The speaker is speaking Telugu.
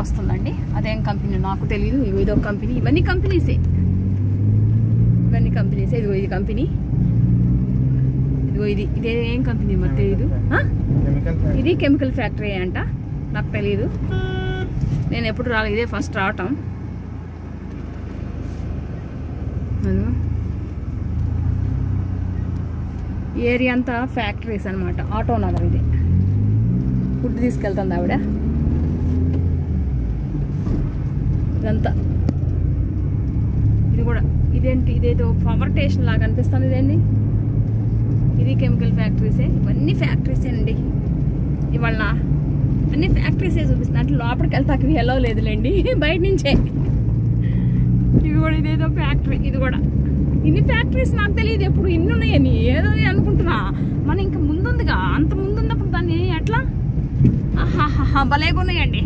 వస్తుందండి. అదేం కంపెనీ నాకు తెలియదు. ఇదో కంపెనీ, ఇవన్నీ కంపెనీసే. ఇదిగో ఇది కంపెనీ, ఇదిగో ఇదే ఏం కంపెనీ మరి తెలియదు. ఇది కెమికల్ ఫ్యాక్టరీ అంట, నాకు తెలియదు. నేను ఎప్పుడు రాలేదు, ఇదే ఫస్ట్ రావటం. ఏరియా అంతా ఫ్యాక్టరీస్ అనమాట. ఆటో నగర్ ఇది. ఫుడ్ తీసుకెళ్తుంది ఆవిడ. ఇదంతా ఇది కూడా ఇదేంటి, ఇదేదో పవర్ స్టేషన్ లాగా అనిపిస్తుంది. ఇదేంటి, ఇది కెమికల్ ఫ్యాక్టరీసే. ఇవన్నీ ఫ్యాక్టరీసేనండి. ఇవాళ అన్ని ఫ్యాక్టరీసే చూపిస్తుంది. అంటే లోపలికి వెళ్తాకి ఎలా లేదులేండి, బయట నుంచే. ఇవి కూడా ఇదేదో ఫ్యాక్టరీ. ఇది కూడా ఇన్ని ఫ్యాక్టరీస్ నాకు తెలియదు ఎప్పుడు ఇన్ని ఉన్నాయని. ఏదో అనుకుంటున్నా. మన ఇంకా ముందుందిగా, అంత ముందున్నప్పుడు దాన్ని ఎట్లా భలేగా ఉన్నాయండి.